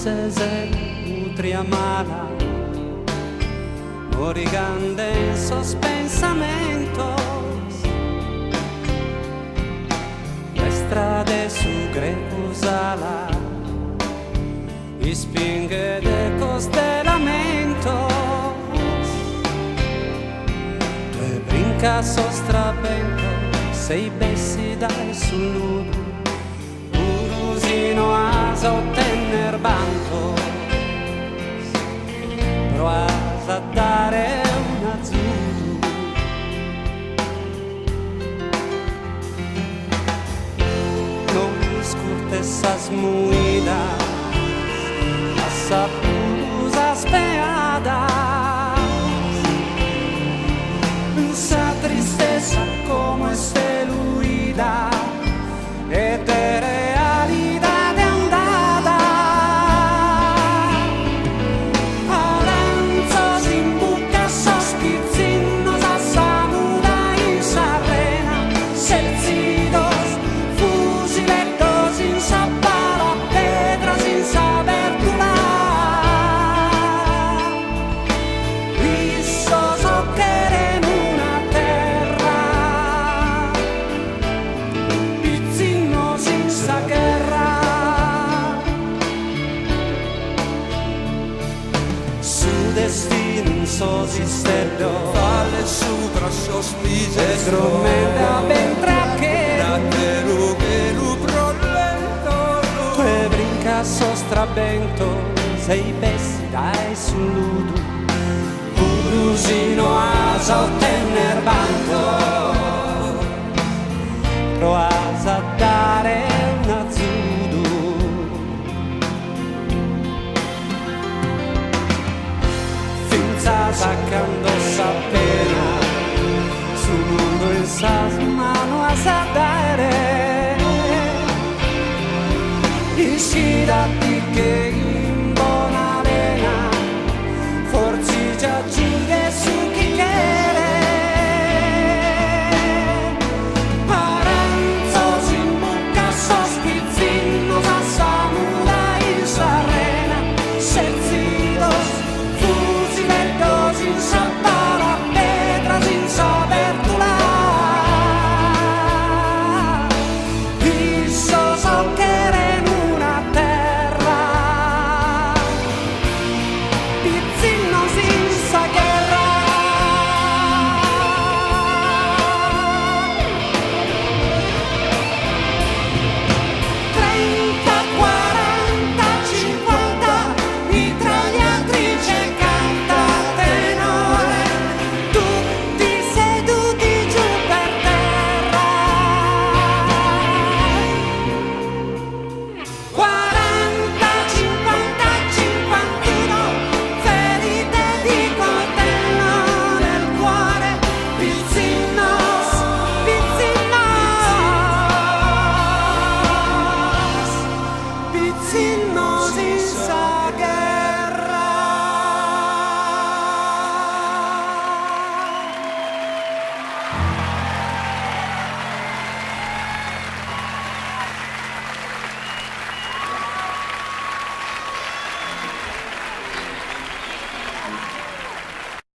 se nutriamala, morigande en sos pensamentos, la strade su Grecusala, ispinghe de lamentos, due brinca sostrabento, sei bessi dai sul nudo, urusino asa ottenner banco, proas a dare un azzurro, non scurtessas muidas, sapusas peadas, esa tristeza como esteluida, de realidad andada, aranzos in buca, sospizzinos a samuda in sarrena, selcidos, fusiletos in sapala, pedras in sabertula. Sos istello falle supra sospise e gromenda ben trache da che lu prolento tue brinca sostrabento sei bessi dai sul ludo urusino asa ottenner banco proas a dare un azzudo sacando sapena sul mundo in sas mano a sadare iscida